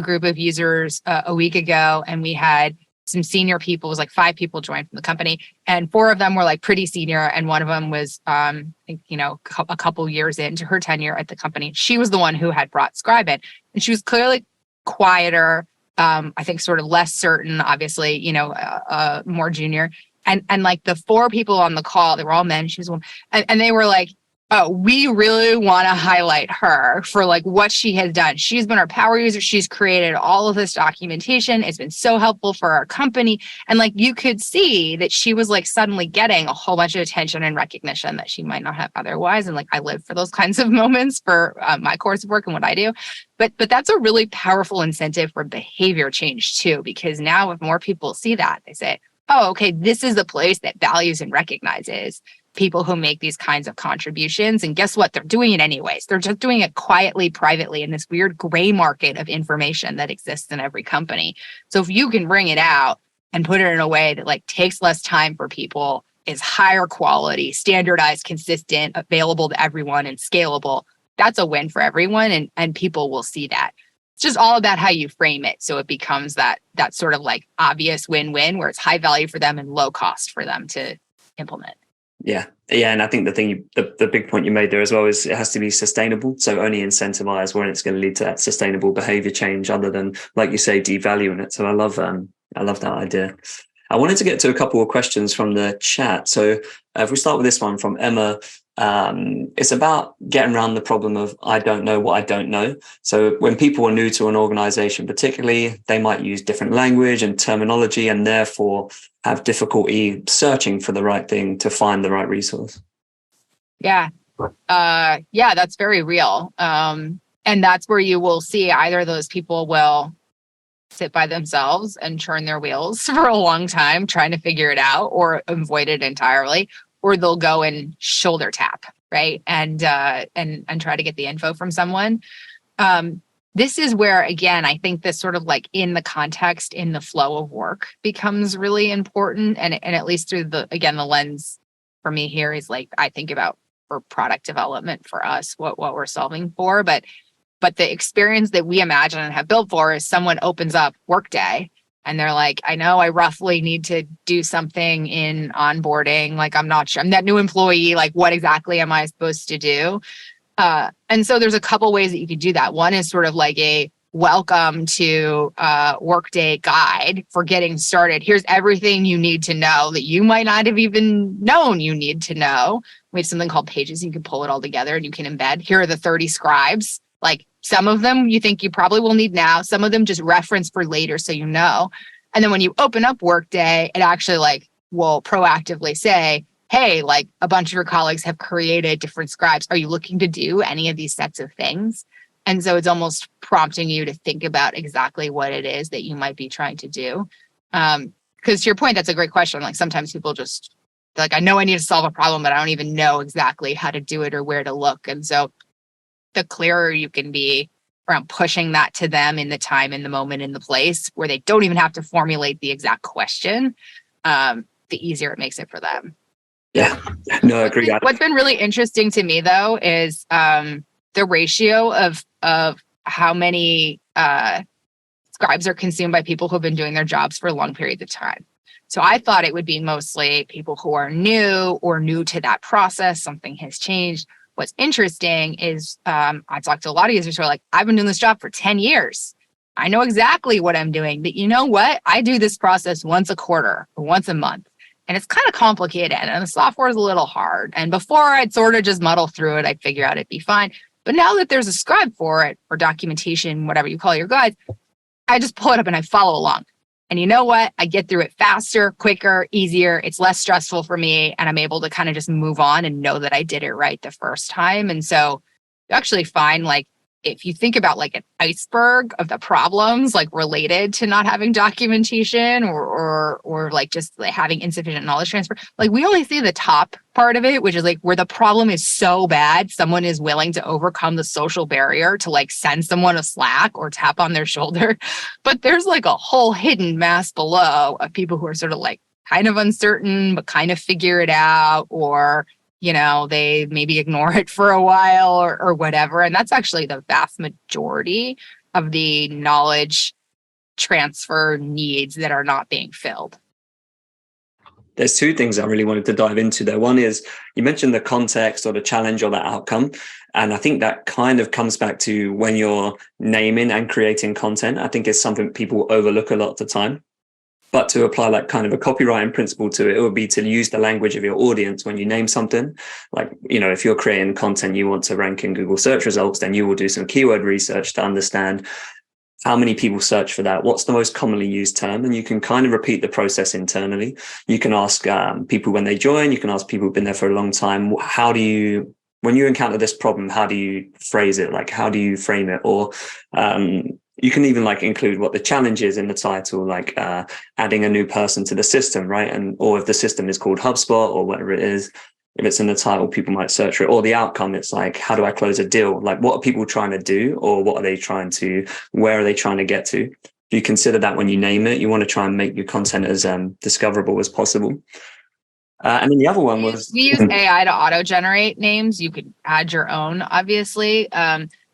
group of users a week ago, and we had some senior people. It was like 5 people joined from the company, and 4 of them were like pretty senior, and one of them was, I think, a couple years into her tenure at the company. She was the one who had brought Scribe in, and she was clearly quieter. I think sort of less certain, obviously, more junior. And like the 4 people on the call, they were all men. She was one, and they were like, "Oh, we really want to highlight her for like what she has done. She's been our power user. She's created all of this documentation. It's been so helpful for our company." And like you could see that she was like suddenly getting a whole bunch of attention and recognition that she might not have otherwise. And like I live for those kinds of moments for my course of work and what I do. But that's a really powerful incentive for behavior change too, because now if more people see that, they say, "Oh, okay, this is the place that values and recognizes people who make these kinds of contributions." And guess what? They're doing it anyways. They're just doing it quietly, privately in this weird gray market of information that exists in every company. So if you can bring it out and put it in a way that like takes less time for people, is higher quality, standardized, consistent, available to everyone, and scalable, that's a win for everyone. And people will see that. It's just all about how you frame it. So it becomes that sort of like obvious win-win where it's high value for them and low cost for them to implement. Yeah. And I think the big point you made there as well is it has to be sustainable. So only incentivize when it's going to lead to that sustainable behavior change, other than, like you say, devaluing it. So I love that idea. I wanted to get to a couple of questions from the chat. So if we start with this one from Emma, it's about getting around the problem of I don't know what I don't know. So when people are new to an organization, particularly, they might use different language and terminology and therefore have difficulty searching for the right thing to find the right resource. Yeah. That's very real. And that's where you will see either those people will sit by themselves and churn their wheels for a long time trying to figure it out or avoid it entirely, or they'll go and shoulder tap, right? And try to get the info from someone. This is where, again, I think this sort of like in the context, in the flow of work becomes really important. And at least through the lens for me here is like, I think about for product development for us, what we're solving for. But the experience that we imagine and have built for is someone opens up Workday and they're like, I know I roughly need to do something in onboarding. Like, I'm not sure. I'm that new employee. Like, what exactly am I supposed to do? And so there's a couple ways that you could do that. One is sort of like a welcome to Workday guide for getting started. Here's everything you need to know that you might not have even known you need to know. We have something called Pages. You can pull it all together and you can embed. Here are the 30 scribes. Like some of them you think you probably will need now. Some of them just reference for later so you know. And then when you open up Workday, it actually like will proactively say, hey, like a bunch of your colleagues have created different scribes. Are you looking to do any of these sets of things? And so it's almost prompting you to think about exactly what it is that you might be trying to do. Because because to your point, that's a great question. Like sometimes people just like, I know I need to solve a problem, but I don't even know exactly how to do it or where to look. And so the clearer you can be around pushing that to them in the time, in the moment, in the place where they don't even have to formulate the exact question, the easier it makes it for them. Yeah, no, I agree. What's been really interesting to me though is the ratio of how many scribes are consumed by people who've been doing their jobs for long periods of time. So I thought it would be mostly people who are new or new to that process. Something has changed. What's interesting is I talked to a lot of users who are like, I've been doing this job for 10 years. I know exactly what I'm doing. But you know what? I do this process once a quarter or once a month. And it's kind of complicated and the software is a little hard. And before I'd sort of just muddle through it, I'd figure out it'd be fine. But now that there's a scribe for it or documentation, whatever you call your guides, I just pull it up and I follow along. And you know what? I get through it faster, quicker, easier. It's less stressful for me. And I'm able to kind of just move on and know that I did it right the first time. And so you actually find like, if you think about like an iceberg of the problems like related to not having documentation or like just like having insufficient knowledge transfer, like we only see the top part of it, which is like where the problem is so bad, someone is willing to overcome the social barrier to like send someone a Slack or tap on their shoulder. But there's like a whole hidden mass below of people who are sort of like kind of uncertain, but kind of figure it out, or they maybe ignore it for a while or whatever. And that's actually the vast majority of the knowledge transfer needs that are not being filled. There's two things I really wanted to dive into there. One is you mentioned the context or the challenge or the outcome. And I think that kind of comes back to when you're naming and creating content. I think it's something people overlook a lot of the time. But to apply like kind of a copywriting principle to it, it would be to use the language of your audience when you name something. Like, if you're creating content you want to rank in Google search results, then you will do some keyword research to understand how many people search for that, what's the most commonly used term, and you can kind of repeat the process internally. You can ask people when they join, you can ask people who've been there for a long time, when you encounter this problem, how do you phrase it? Like, how do you frame it? Or you can even like include what the challenge is in the title, like adding a new person to the system, right? Or if the system is called HubSpot or whatever it is, if it's in the title, people might search for it. Or the outcome, it's like, how do I close a deal? Like, what are people trying to do? Or where are they trying to get to? If you consider that when you name it, you want to try and make your content as discoverable as possible. And then the other one was... We use AI to auto-generate names. You could add your own, obviously.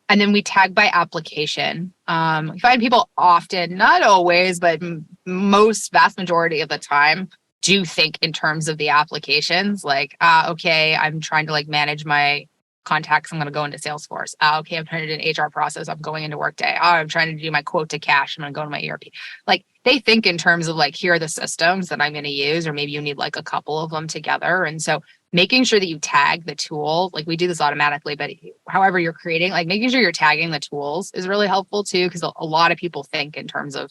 And then we tag by application. We find people often, not always, but vast majority of the time, do think in terms of the applications. Like, okay, I'm trying to like manage my contacts. I'm going to go into Salesforce. Okay, I'm trying to do an HR process. I'm going into Workday. I'm trying to do my quote to cash. I'm going to go to my ERP. Like they think in terms of like, here are the systems that I'm going to use, or maybe you need like a couple of them together. And so making sure that you tag the tool, like we do this automatically, but however you're creating, like making sure you're tagging the tools is really helpful too, because a lot of people think in terms of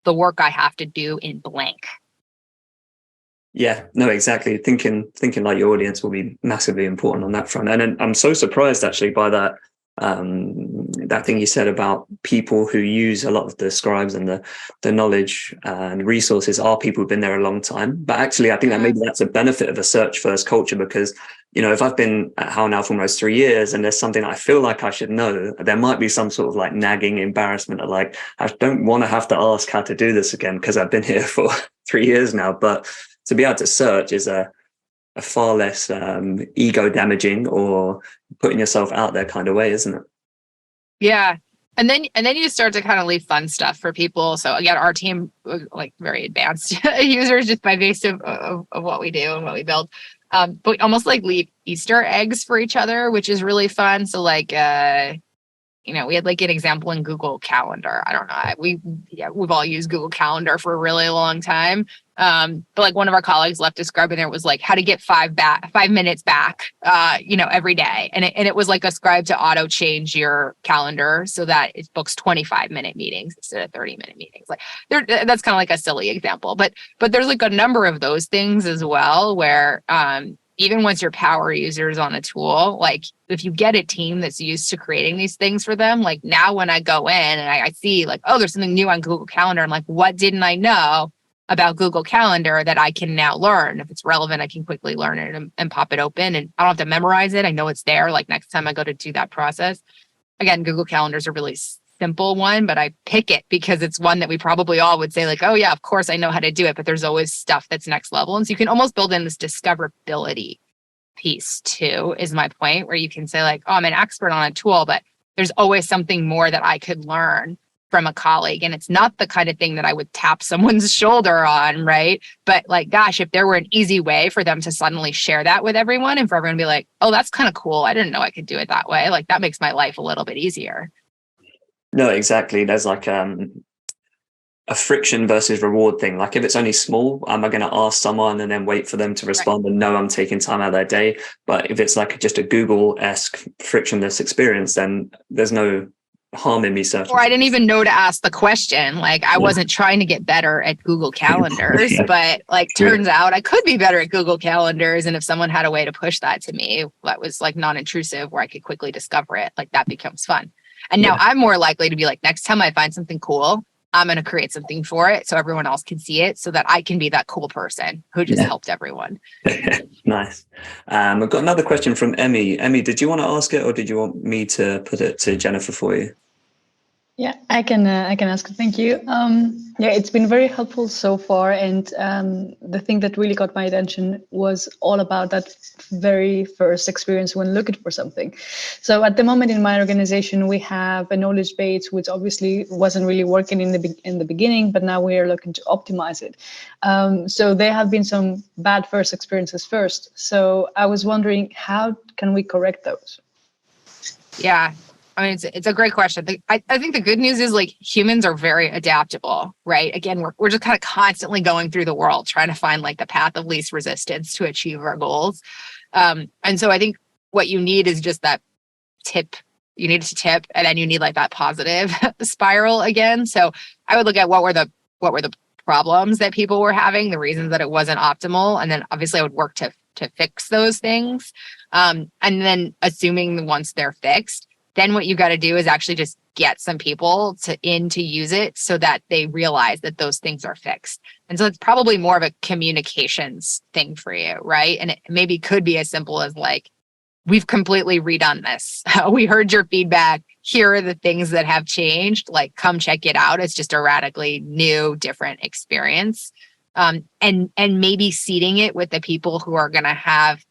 the work I have to do in blank. Yeah, no, exactly. Thinking like your audience will be massively important on that front. And I'm so surprised actually by that thing you said about people who use a lot of the scribes and the knowledge and resources are people who've been there a long time. But actually, I think that maybe that's a benefit of a search first culture, because if I've been at How Now for almost 3 years and there's something I feel like I should know, there might be some sort of like nagging embarrassment of like, I don't want to have to ask how to do this again because I've been here for 3 years now. But to be able to search is a far less ego damaging or putting yourself out there kind of way, isn't it? Yeah. And then you start to kind of leave fun stuff for people. So again, our team, like very advanced users, just by base of what we do and what we build. But we almost like leave Easter eggs for each other, which is really fun. So like, we had like an example in Google Calendar. I don't know. We've all used Google Calendar for a really long time. But like one of our colleagues left a scribe in there, was like how to get 5 minutes back, every day. And it was like a scribe to auto change your calendar so that it books 25-minute meetings instead of 30-minute meetings. Like that's kind of like a silly example, but there's like a number of those things as well where, even once you're power users on a tool, like if you get a team that's used to creating these things for them, like now when I go in and I see like, oh, there's something new on Google Calendar, I'm like, what didn't I know? about Google Calendar that I can now learn. If it's relevant, I can quickly learn it and pop it open, and I don't have to memorize it. I know it's there. Like next time I go to do that process. Again, Google Calendar is a really simple one, but I pick it because it's one that we probably all would say like, oh yeah, of course I know how to do it, but there's always stuff that's next level. And so you can almost build in this discoverability piece too, is my point, where you can say like, oh, I'm an expert on a tool, but there's always something more that I could learn from a colleague. And it's not the kind of thing that I would tap someone's shoulder on, right? But like, gosh, if there were an easy way for them to suddenly share that with everyone and for everyone to be like, oh, that's kind of cool. I didn't know I could do it that way. Like that makes my life a little bit easier. No, exactly. There's like a friction versus reward thing. Like if it's only small, am I going to ask someone and then wait for them to respond and know I'm taking time out of their day? But if it's like just a Google-esque frictionless experience, then there's no harm in me searching. Or I didn't even know to ask the question. Like I wasn't trying to get better at Google Calendars, but like turns out I could be better at Google Calendars. And if someone had a way to push that to me, that was like non-intrusive where I could quickly discover it, like that becomes fun. And now I'm more likely to be like, next time I find something cool, I'm going to create something for it so everyone else can see it so that I can be that cool person who just helped everyone. Nice. I've got another question from Emmy. Emmy, did you want to ask it or did you want me to put it to Jennifer for you? Yeah, I can ask. Thank you. Yeah, it's been very helpful so far. And the thing that really got my attention was all about that very first experience when looking for something. So at the moment in my organization, we have a knowledge base, which obviously wasn't really working in the beginning, but now we are looking to optimize it. So there have been some bad first experiences first. So I was wondering, how can we correct those? Yeah. I mean, it's a great question. I think the good news is like humans are very adaptable, right? Again, we're just kind of constantly going through the world trying to find like the path of least resistance to achieve our goals. And so I think what you need is just that tip. You need to tip, and then you need like that positive spiral again. So I would look at what were the problems that people were having, the reasons that it wasn't optimal, and then obviously I would work to fix those things. And then assuming once they're fixed, then what you got to do is actually just get some people to use it so that they realize that those things are fixed. And so it's probably more of a communications thing for you, right? And it maybe could be as simple as like, we've completely redone this. We heard your feedback. Here are the things that have changed. Like, come check it out. It's just a radically new, different experience. And maybe seeding it with the people who are going to have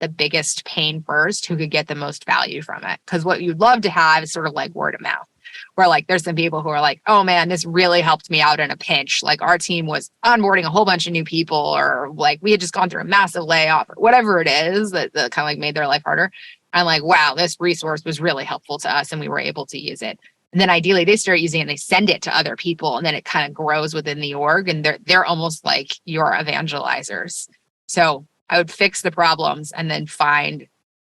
the biggest pain first, who could get the most value from it. Because what you'd love to have is sort of like word of mouth, where like there's some people who are like, oh man, this really helped me out in a pinch. Like our team was onboarding a whole bunch of new people, or like we had just gone through a massive layoff, or whatever it is that kind of like made their life harder. And like, wow, this resource was really helpful to us and we were able to use it. And then ideally they start using it and they send it to other people, and then it kind of grows within the org, and they're almost like your evangelizers. So I would fix the problems and then find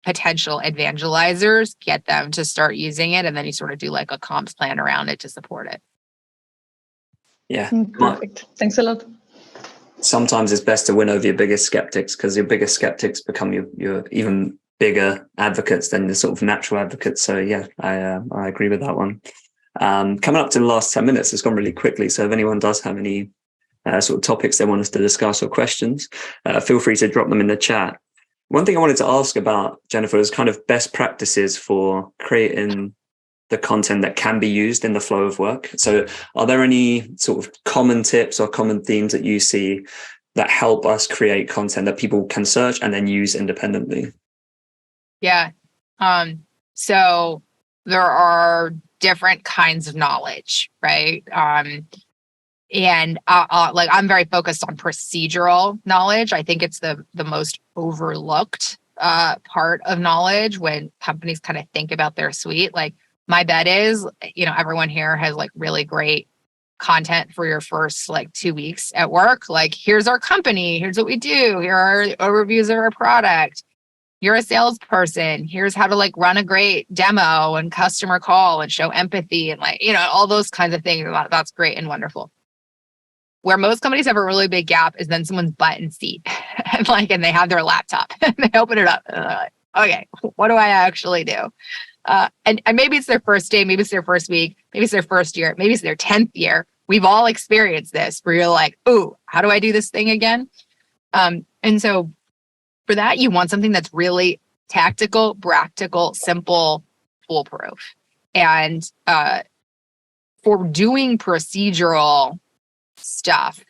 potential evangelizers, get them to start using it, and then you sort of do like a comms plan around it to support it. Yeah. Perfect. Thanks a lot. Sometimes it's best to win over your biggest skeptics, because your biggest skeptics become your even bigger advocates than the sort of natural advocates. So yeah, I agree with that one. Coming up to the last 10 minutes, it's gone really quickly. So if anyone does have any sort of topics they want us to discuss or questions, feel free to drop them in the chat. One thing I wanted to ask about, Jennifer, is kind of best practices for creating the content that can be used in the flow of work. So are there any sort of common tips or common themes that you see that help us create content that people can search and then use independently? Yeah. So there are different kinds of knowledge, right? And like I'm very focused on procedural knowledge. I think it's the most overlooked part of knowledge when companies kind of think about their suite. Like my bet is, everyone here has like really great content for your first like 2 weeks at work. Like, here's our company, here's what we do, here are overviews of our product. You're a salesperson. Here's how to like run a great demo and customer call and show empathy and like, all those kinds of things. That's great and wonderful. Where most companies have a really big gap is then someone's butt in seat and they have their laptop and they open it up and they're like, okay, what do I actually do? And maybe it's their first day, maybe it's their first week, maybe it's their first year, maybe it's their 10th year, we've all experienced this where you're like, oh, how do I do this thing again? And so for that, you want something that's really tactical, practical, simple, foolproof. And for doing procedural stuff,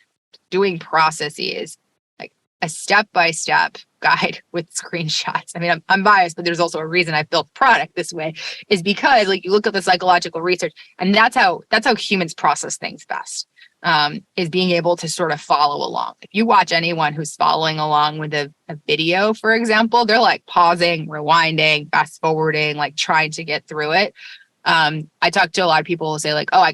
doing processes, like a step-by-step guide with screenshots. I mean, I'm biased, but there's also a reason I built the product this way, is because like you look at the psychological research, and that's how humans process things best, is being able to sort of follow along. If you watch anyone who's following along with a video, for example, they're like pausing, rewinding, fast forwarding, like trying to get through it. I talk to a lot of people who say like, oh, I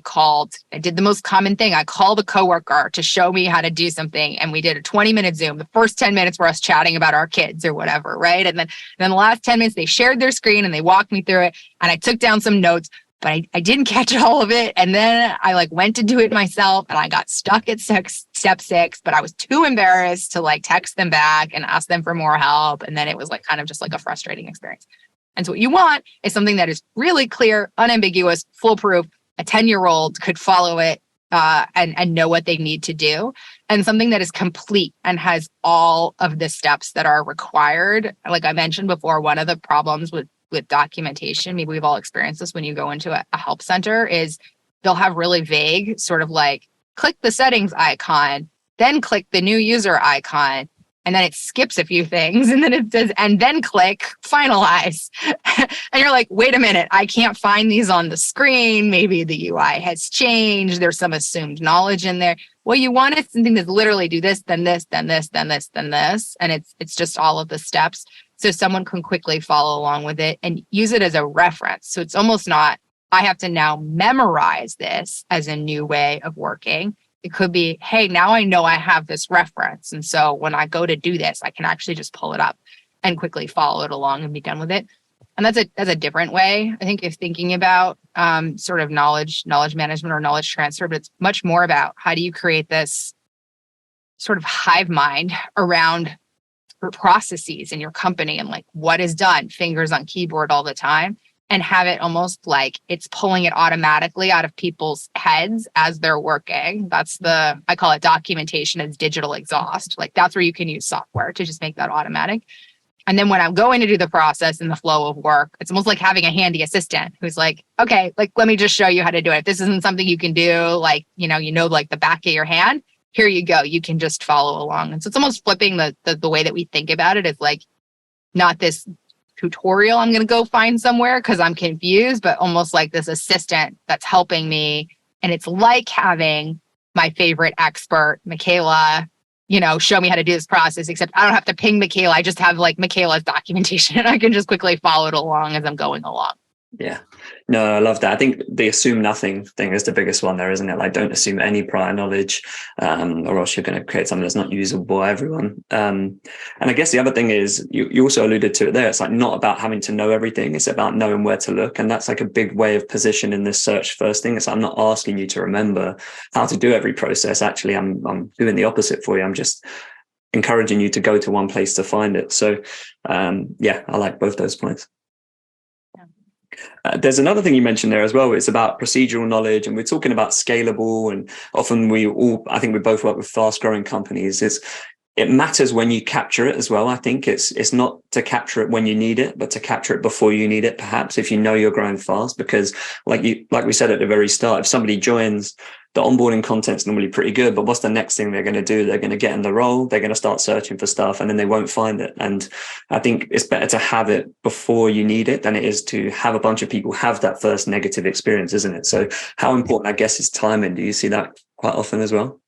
did the most common thing. I called a coworker to show me how to do something. And we did a 20-minute Zoom. The first 10 minutes were us chatting about our kids or whatever, right? And then the last 10 minutes, they shared their screen and they walked me through it. And I took down some notes, but I didn't catch all of it. And then I like went to do it myself and I got stuck at step 6, but I was too embarrassed to like text them back and ask them for more help. And then it was like kind of just like a frustrating experience. And so what you want is something that is really clear, unambiguous, foolproof. A 10-year-old could follow it and know what they need to do. And something that is complete and has all of the steps that are required. Like I mentioned before, one of the problems with documentation, maybe we've all experienced this when you go into a help center, is they'll have really vague sort of like, click the settings icon, then click the new user icon. And then it skips a few things and then it says, and then click finalize. And you're like, wait a minute, I can't find these on the screen. Maybe the UI has changed. There's some assumed knowledge in there. Well, you want it something that's literally do this, then this, then this, then this, then this. And it's just all of the steps. So someone can quickly follow along with it and use it as a reference. So it's almost not, I have to now memorize this as a new way of working. It could be, hey, now I know I have this reference. And so when I go to do this, I can actually just pull it up and quickly follow it along and be done with it. And that's a different way, I think, if thinking about sort of knowledge management or knowledge transfer, but it's much more about how do you create this sort of hive mind around processes in your company and like what is done, fingers on keyboard all the time, and have it almost like it's pulling it automatically out of people's heads as they're working. I call it documentation as digital exhaust. Like that's where you can use software to just make that automatic. And then when I'm going to do the process and the flow of work, it's almost like having a handy assistant who's like, okay, like, let me just show you how to do it. If this isn't something you can do, like, like the back of your hand, here you go. You can just follow along. And so it's almost flipping the way that we think about it. It's like not this tutorial I'm going to go find somewhere because I'm confused, but almost like this assistant that's helping me. And it's like having my favorite expert, Michaela, show me how to do this process, except I don't have to ping Michaela. I just have like Michaela's documentation and I can just quickly follow it along as I'm going along. Yeah. No, I love that. I think the assume nothing thing is the biggest one there, isn't it? Like, don't assume any prior knowledge, or else you're going to create something that's not usable by everyone. And I guess the other thing is, you also alluded to it there. It's like not about having to know everything. It's about knowing where to look. And that's like a big way of positioning this search first thing. It's like, I'm not asking you to remember how to do every process. Actually, I'm doing the opposite for you. I'm just encouraging you to go to one place to find it. So, yeah, I like both those points. There's another thing you mentioned there as well. It's about procedural knowledge, and we're talking about scalable. And often I think we both work with fast growing companies. It matters when you capture it as well. I think it's not to capture it when you need it, but to capture it before you need it, perhaps, if you know you're growing fast. Because like we said at the very start, if somebody joins, the onboarding content's normally pretty good, but what's the next thing they're going to do? They're going to get in the role, they're going to start searching for stuff, and then they won't find it. And I think it's better to have it before you need it than it is to have a bunch of people have that first negative experience, isn't it? So how important, I guess, is timing? Do you see that quite often as well?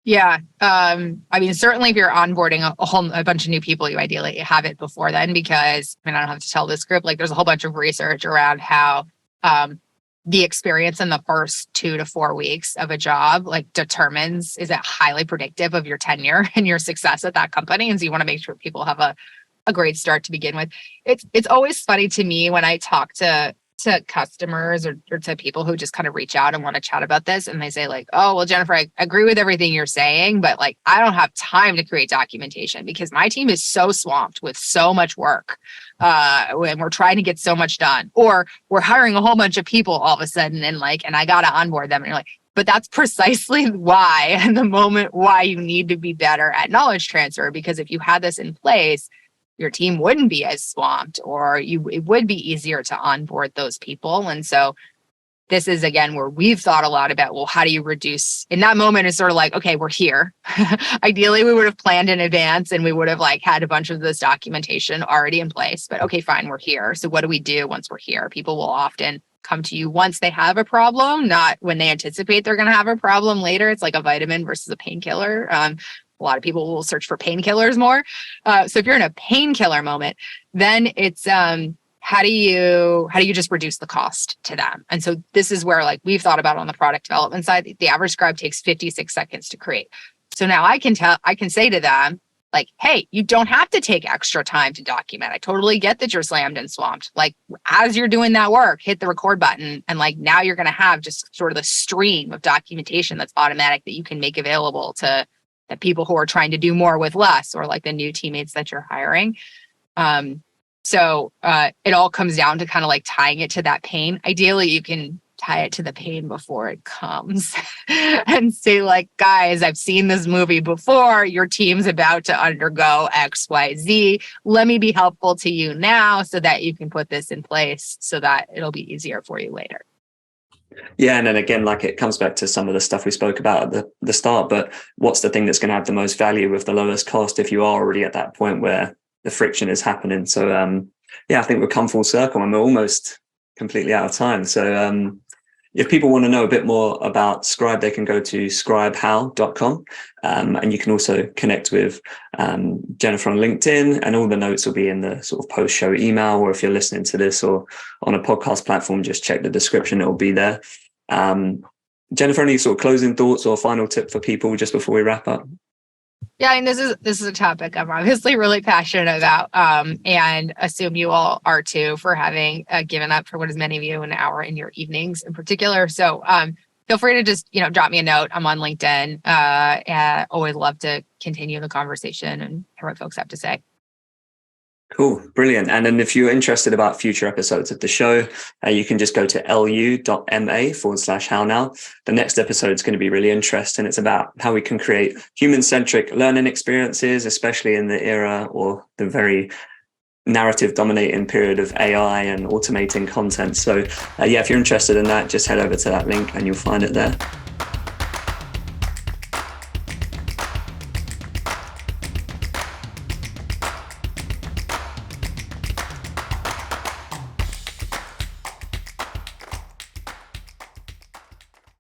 Yeah. I mean, certainly if you're onboarding a bunch of new people, you ideally have it before then, because I don't have to tell this group, like there's a whole bunch of research around how the experience in the first 2 to 4 weeks of a job is it highly predictive of your tenure and your success at that company. And so you want to make sure people have a great start to begin with. It's always funny to me when I talk to customers or to people who just kind of reach out and want to chat about this, and they say like, oh, well, Jennifer, I agree with everything you're saying, but like I don't have time to create documentation because my team is so swamped with so much work, and we're trying to get so much done, or we're hiring a whole bunch of people all of a sudden, and I got to onboard them, and you're like, But that's precisely why, and the moment why you need to be better at knowledge transfer, because if you had this in place, your team wouldn't be as swamped, or it would be easier to onboard those people. And so this is, again, where we've thought a lot about, well, how do you reduce? In that moment, it's sort of like, okay, we're here. Ideally, we would have planned in advance and we would have like had a bunch of this documentation already in place. But okay, fine, we're here. So what do we do once we're here? People will often come to you once they have a problem, not when they anticipate they're going to have a problem later. It's like a vitamin versus a painkiller. A lot of people will search for painkillers more. So if you're in a painkiller moment, then it's how do you just reduce the cost to them? And so this is where like we've thought about on the product development side, the average scribe takes 56 seconds to create. So now I can say to them, like, hey, you don't have to take extra time to document. I totally get that you're slammed and swamped. Like, as you're doing that work, hit the record button. And like, now you're going to have just sort of the stream of documentation that's automatic that you can make available to the people who are trying to do more with less, or like the new teammates that you're hiring. So it all comes down to kind of like tying it to that pain. Ideally, you can tie it to the pain before it comes and say like, guys, I've seen this movie before. Your team's about to undergo X, Y, Z. Let me be helpful to you now so that you can put this in place so that it'll be easier for you later. Yeah. And then again, like it comes back to some of the stuff we spoke about at the start, but what's the thing that's going to have the most value with the lowest cost if you are already at that point where the friction is happening? So yeah, I think we've come full circle and we're almost completely out of time. So if people want to know a bit more about Scribe, they can go to scribehow.com. And you can also connect with Jennifer on LinkedIn, and all the notes will be in the sort of post-show email, or if you're listening to this or on a podcast platform, just check the description, it will be there. Jennifer, any sort of closing thoughts or final tip for people just before we wrap up? Yeah, I mean, this is a topic I'm obviously really passionate about, and assume you all are too, for having given up for what is many of you an hour in your evenings in particular. So feel free to just drop me a note. I'm on LinkedIn. And always love to continue the conversation and hear what folks have to say. Cool. Brilliant. And then if you're interested about future episodes of the show, you can just go to lu.ma/hownow. The next episode is going to be really interesting. It's about how we can create human-centric learning experiences, especially in the era or the very narrative dominating period of AI and automating content. So yeah, if you're interested in that, just head over to that link and you'll find it there.